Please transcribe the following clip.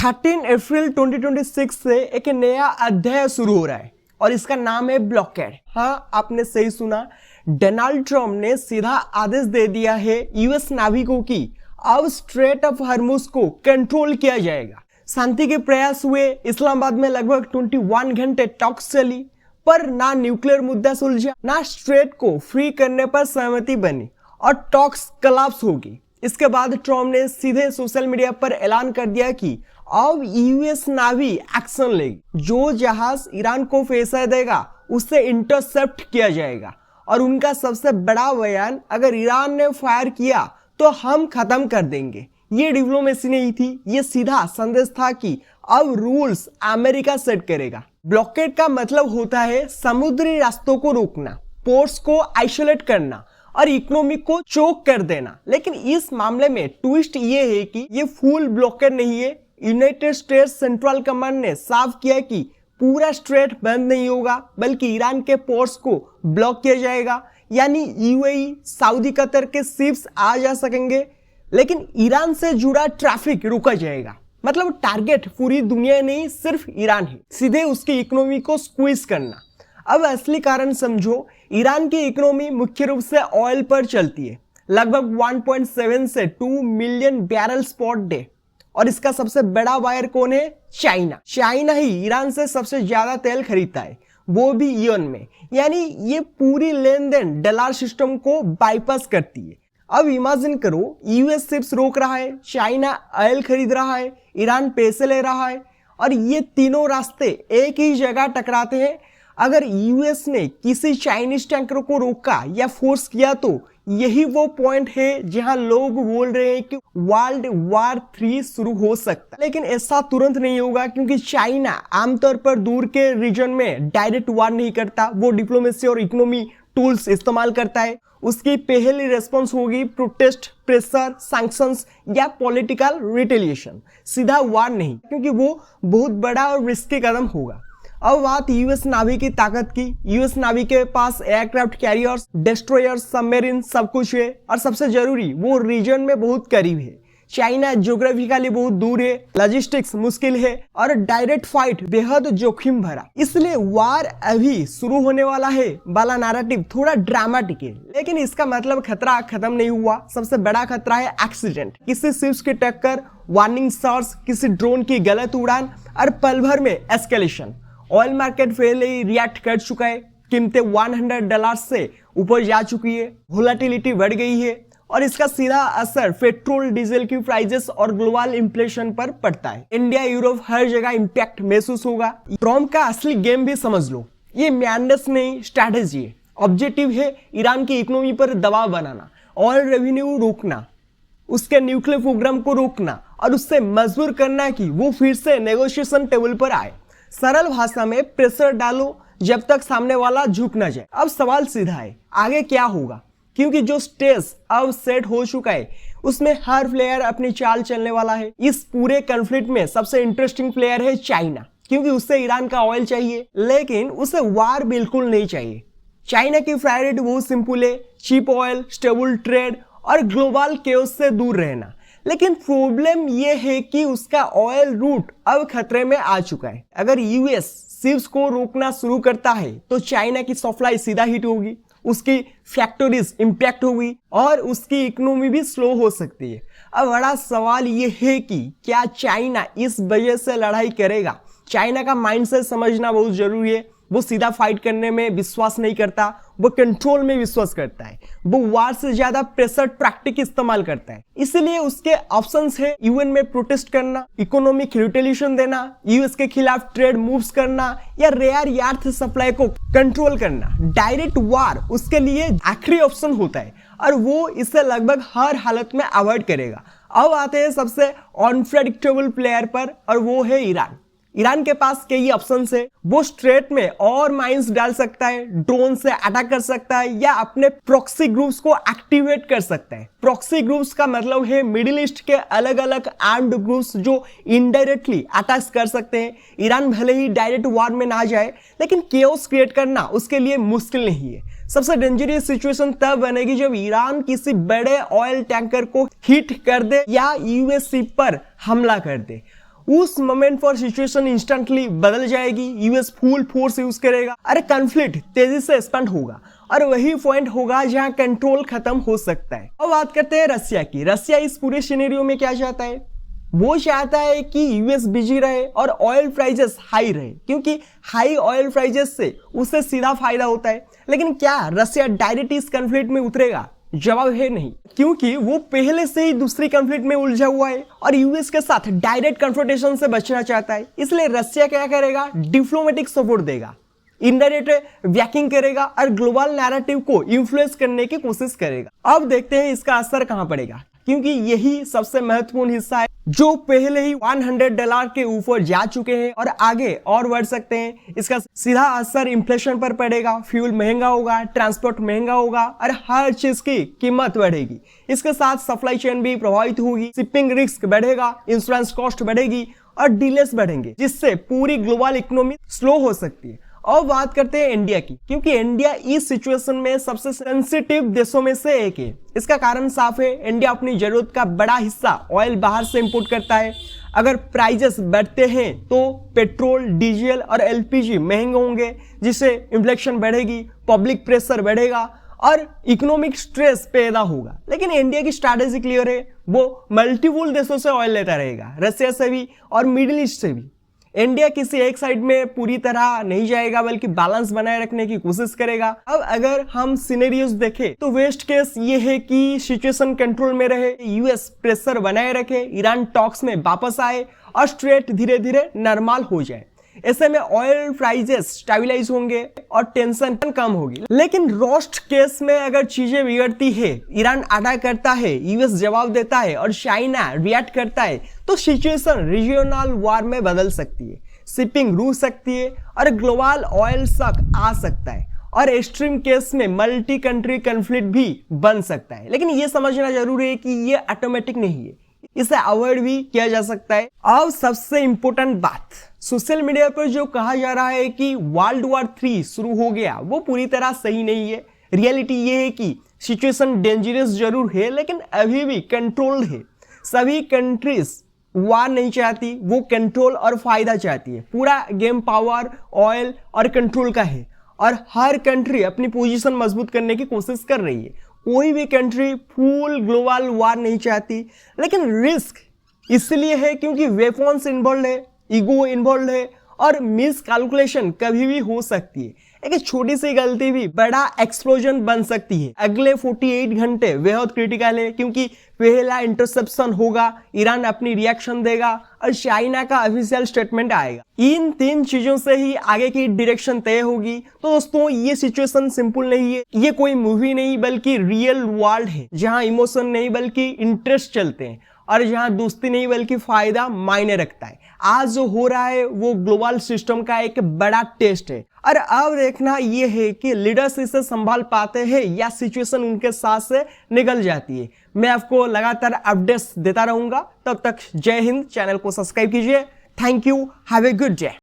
13 अप्रैल 2026 से एक नया अध्याय शुरू हो रहा है और इसका नाम है ब्लॉकेड। हाँ, आपने सही सुना। डोनाल्ड ट्रंप ने सीधा आदेश दे दिया है यूएस नाविकों की अब स्ट्रेट ऑफ हॉर्मुज को कंट्रोल किया जाएगा। शांति के प्रयास हुए, इस्लामाबाद में लगभग 21 घंटे टॉक्स चली, पर ना न्यूक्लियर मुद्दा सुलझा, ना स्ट्रेट को फ्री करने पर सहमति बनी और टॉक्स कोलैप्स होगी। इसके बाद ट्रंप ने सीधे सोशल मीडिया पर ऐलान कर दिया कि अब यूएस नावी एक्शन लेगी। जो जहाज ईरान को फेंसा देगा उसे इंटरसेप्ट किया जाएगा और उनका सबसे बड़ा बयान, अगर ईरान ने फायर किया तो हम खत्म कर देंगे। ये डिप्लोमेसी नहीं थी, ये सीधा संदेश था कि अब रूल्स अमेरिका सेट करेगा। ब्लॉकेड का मतलब होता है समुद्री रास्तों को रोकना, पोर्ट्स को आइसोलेट करना और इकोनॉमी को चोक कर देना। लेकिन इस मामले में ट्विस्ट ये है कि ये फुल ब्लॉकेड नहीं है। यूनाइटेड स्टेट्स सेंट्रल कमांड ने साफ किया कि पूरा स्ट्रेट बंद नहीं होगा, बल्कि ईरान के पोर्ट्स को ब्लॉक किया जाएगा। यानी यूएई, सऊदी, कतर के शिप्स आ जा सकेंगे, लेकिन ईरान से जुड़ा ट्रैफिक रोका जाएगा। मतलब टारगेट पूरी दुनिया नहीं, सिर्फ ईरान है, सीधे उसकी इकोनॉमी को स्क्वीज करना। अब असली कारण समझो। ईरान की इकोनॉमी मुख्य रूप से ऑयल पर चलती है, लगभग 1.7 से 2 मिलियन बैरल्स पर डे। और इसका सबसे बड़ा बायर कौन है? चाइना। चाइना ही ईरान से सबसे ज्यादा तेल खरीदता है, वो भी युआन में। यानी ये पूरी लेन देन डॉलर सिस्टम को बाईपास करती है। अब इमेजिन करो, यूएस शिप्स रोक रहा है, चाइना ऑयल खरीद रहा है, ईरान पैसे ले रहा है और ये तीनों रास्ते एक ही जगह टकराते हैं। अगर यूएस ने किसी चाइनीज टैंकर को रोका या फोर्स किया तो यही वो पॉइंट है जहां लोग बोल रहे हैं कि वर्ल्ड वॉर 3 शुरू हो सकता है। लेकिन ऐसा तुरंत नहीं होगा, क्योंकि चाइना आमतौर पर दूर के रीजन में डायरेक्ट वॉर नहीं करता, वो डिप्लोमेसी और इकोनॉमी टूल्स इस्तेमाल करता है। उसकी पहली रेस्पॉन्स होगी प्रोटेस्ट, प्रेशर, सैंक्शंस या पॉलिटिकल रिटेलिएशन, सीधा वॉर नहीं, क्योंकि वो बहुत बड़ा और रिस्की कदम होगा। अब बात यूएस नावी की ताकत की। यूएस नावी के पास एयरक्राफ्ट कैरियर्स, डिस्ट्रॉयर्स, सबमरीन सब कुछ है और सबसे जरूरी वो रीजन में बहुत करीब है। चाइना ज्योग्राफिकली बहुत दूर है, लॉजिस्टिक्स मुश्किल है और डायरेक्ट फाइट बेहद जोखिम भरा। इसलिए वार अभी शुरू होने वाला है वाला नैरेटिव थोड़ा ड्रामेटिक है। लेकिन इसका मतलब खतरा खत्म नहीं हुआ। सबसे बड़ा खतरा है एक्सीडेंट, किसी शिप्स की टक्कर, वार्निंग शॉट्स, किसी ड्रोन की गलत उड़ान और पल भर में एस्केलेशन। ऑयल मार्केट पहले ही रिएक्ट कर चुका है, कीमतें $100 से ऊपर जा चुकी है, वोलेटिलिटी बढ़ गई है और इसका सीधा असर पेट्रोल, डीजल की प्राइसेस और ग्लोबल इन्फ्लेशन पर पड़ता है। इंडिया, यूरोप, हर जगह इंपैक्ट महसूस होगा। ट्रंप का असली गेम भी समझ लो, ये मैंडेस नहीं, स्ट्रैटेजी है। ऑब्जेक्टिव है ईरान की इकोनॉमी पर दबाव बनाना, ऑयल रेवेन्यू रोकना, उसके न्यूक्लियर प्रोग्राम को रोकना और उससे मजबूर करना कि वो फिर से नेगोशिएशन टेबल पर आए। सरल भाषा में प्रेशर डालो जब तक सामने वाला झुक ना जाए। अब सवाल सीधा है, आगे क्या होगा? क्योंकि जो स्टेज अब सेट हो चुका है उसमें हर प्लेयर अपनी चाल चलने वाला है। इस पूरे कॉन्फ्लिक्ट में सबसे इंटरेस्टिंग प्लेयर है चाइना, क्योंकि उससे ईरान का ऑयल चाहिए, लेकिन उसे वार बिल्कुल नहीं चाहिए। चाइना की प्रायोरिटी बहुत सिंपल है, चीप ऑयल, स्टेबल ट्रेड और ग्लोबल केओस से दूर रहना। लेकिन प्रॉब्लम यह है कि उसका ऑयल रूट अब खतरे में आ चुका है। अगर यूएस शिप्स को रोकना शुरू करता है तो चाइना की सप्लाई सीधा हिट होगी, उसकी फैक्ट्रीज इंपैक्ट होगी और उसकी इकोनॉमी भी स्लो हो सकती है। अब बड़ा सवाल यह है कि क्या चाइना इस वजह से लड़ाई करेगा? चाइना का माइंडसेट समझना बहुत जरूरी है। वो सीधा फाइट करने में विश्वास नहीं करता, वो कंट्रोल में विश्वास करता है। वो वार से ज्यादा प्रेशर टैक्टिक इस्तेमाल करता है। इसलिए उसके ऑप्शंस है यूएन में प्रोटेस्ट करना, इकोनॉमिक रिटेलिएशन देना, यूएस के खिलाफ ट्रेड मूव्स करना या रेयर अर्थ सप्लाई को कंट्रोल करना। डायरेक्ट वार उसके लिए आखिरी ऑप्शन होता है और वो इसे लगभग हर हालत में अवॉइड करेगा। अब आते हैं सबसे अनप्रेडिक्टेबल प्लेयर पर और वो है ईरान। ईरान के पास कई ऑप्शंस है। वो स्ट्रेट में और माइंस डाल सकता है, ड्रोन से अटैक कर सकता है या अपने प्रॉक्सी ग्रुप्स को एक्टिवेट कर सकता है। प्रॉक्सी ग्रुप्स का मतलब है मिडिल ईस्ट के अलग अलग आर्म्ड ग्रुप्स जो इनडायरेक्टली अटैक कर सकते हैं। ईरान भले ही डायरेक्ट वॉर में ना जाए, लेकिन केओस क्रिएट करना उसके लिए मुश्किल नहीं है। सबसे डेंजरस सिचुएशन तब बनेगी जब ईरान किसी बड़े ऑयल टैंकर को हिट कर दे या यूएस शिप पर हमला कर दे। उस मोमेंट पर सिचुएशन इंस्टेंटली बदल जाएगी, यूएस फुल फोर्स यूज करेगा, अरे कॉन्फ्लिक्ट तेजी से एक्सपेंड होगा और वही पॉइंट होगा जहां कंट्रोल खत्म हो सकता है। अब बात करते हैं रसिया की। रसिया इस पूरे सिनेरियो में क्या चाहता है? वो चाहता है कि यूएस बिजी रहे और ऑयल प्राइजेस हाई रहे, क्योंकि हाई ऑयल प्राइजेस से उससे सीधा फायदा होता है। लेकिन क्या रसिया डायरेक्ट इस कॉन्फ्लिक्ट में उतरेगा? जवाब है नहीं, क्योंकि वो पहले से ही दूसरी कॉन्फ्लिक्ट में उलझा हुआ है और यूएस के साथ डायरेक्ट कन्फ्रंटेशन से बचना चाहता है। इसलिए रसिया क्या करेगा? डिप्लोमेटिक सपोर्ट देगा, इनडायरेक्ट वैकिंग करेगा और ग्लोबल नैरेटिव को इन्फ्लुएंस करने की कोशिश करेगा। अब देखते हैं इसका असर कहां पड़ेगा, क्योंकि यही सबसे महत्वपूर्ण हिस्सा है जो पहले ही $100 के ऊपर जा चुके हैं और आगे और बढ़ सकते हैं। इसका सीधा असर इन्फ्लेशन पर पड़ेगा, फ्यूल महंगा होगा, ट्रांसपोर्ट महंगा होगा और हर चीज की कीमत बढ़ेगी। इसके साथ सप्लाई चेन भी प्रभावित होगी, शिपिंग रिस्क बढ़ेगा, इंश्योरेंस कॉस्ट बढ़ेगी और डिलेस बढ़ेंगे, जिससे पूरी ग्लोबल इकोनॉमी स्लो हो सकती है। और बात करते हैं इंडिया की, क्योंकि इंडिया इस सिचुएशन में सबसे सेंसिटिव देशों में से एक है। इसका कारण साफ है, इंडिया अपनी जरूरत का बड़ा हिस्सा ऑयल बाहर से इंपोर्ट करता है। अगर प्राइजेस बढ़ते हैं तो पेट्रोल, डीजल और एलपीजी महंगे होंगे, जिससे इन्फ्लेशन बढ़ेगी, पब्लिक प्रेशर बढ़ेगा और इकोनॉमिक स्ट्रेस पैदा होगा। लेकिन इंडिया की स्ट्रैटेजी क्लियर है, वो मल्टीपल देशों से ऑयल लेता रहेगा, रसिया से भी और मिडिल ईस्ट से भी। इंडिया किसी एक साइड में पूरी तरह नहीं जाएगा, बल्कि बैलेंस बनाए रखने की कोशिश करेगा। अब अगर हम सिनेरियोस देखें तो वेस्ट केस ये है कि सिचुएशन कंट्रोल में रहे, यूएस प्रेशर बनाए रखे, ईरान टॉक्स में वापस आए और स्ट्रेट धीरे धीरे नॉर्मल हो जाए। ऐसे में ऑयल प्राइजेस स्टेबलाइज होंगे और टेंशन कम होगी। लेकिन रोस्ट केस में अगर चीजें बिगड़ती है, ईरान अटैक करता है, यूएस जवाब देता है और चाइना रिएक्ट करता है, तो सिचुएशन रीजनल वार में बदल सकती है, शिपिंग रुक सकती है और ग्लोबल ऑयल शॉक आ सकता है और एक्सट्रीम केस में मल्टी कंट्री कॉन्फ्लिक्ट भी बन सकता है। लेकिन यह समझना जरूरी है कि यह ऑटोमेटिक नहीं है, इसे अवॉइड भी किया जा सकता है। अब सबसे इंपॉर्टेंट बात, सोशल मीडिया पर जो कहा जा रहा है कि वर्ल्ड वॉर 3 शुरू हो गया, वो पूरी तरह सही नहीं है। रियलिटी ये है कि सिचुएशन डेंजरस जरूर है, लेकिन अभी भी कंट्रोल्ड है। सभी कंट्रीज वार नहीं चाहती, वो कंट्रोल और फायदा चाहती है। पूरा गेम पावर, ऑयल और कंट्रोल का है और हर कंट्री अपनी पोजीशन मजबूत करने की कोशिश कर रही है। कोई भी कंट्री फुल ग्लोबल वार नहीं चाहती, लेकिन रिस्क इसलिए है क्योंकि वेपन्स इन्वॉल्व है, ईगो इन्वॉल्व है और मिस कैलकुलेशन कभी भी हो सकती है। एक छोटी सी गलती भी बड़ा एक्सप्लोजन बन सकती है। अगले 48 घंटे बेहद क्रिटिकल है, क्योंकि पहला इंटरसेप्शन होगा, ईरान अपनी रिएक्शन देगा और चाइना का ऑफिशियल स्टेटमेंट आएगा। इन 3 चीजों से ही आगे की डायरेक्शन तय होगी। तो दोस्तों, ये सिचुएशन सिंपल नहीं है, ये कोई मूवी नहीं बल्कि रियल वर्ल्ड है, जहां इमोशन नहीं बल्कि इंटरेस्ट चलते हैं और जहां दोस्ती नहीं बल्कि फायदा मायने रखता है। आज जो हो रहा है वो ग्लोबल सिस्टम का एक बड़ा टेस्ट है और अब देखना ये है कि लीडर्स इसे संभाल पाते हैं या सिचुएशन उनके साथ से निकल जाती है। मैं आपको लगातार अपडेट्स देता रहूंगा। तब तक जय हिंद। चैनल को सब्सक्राइब कीजिए। Thank you. Have a good day.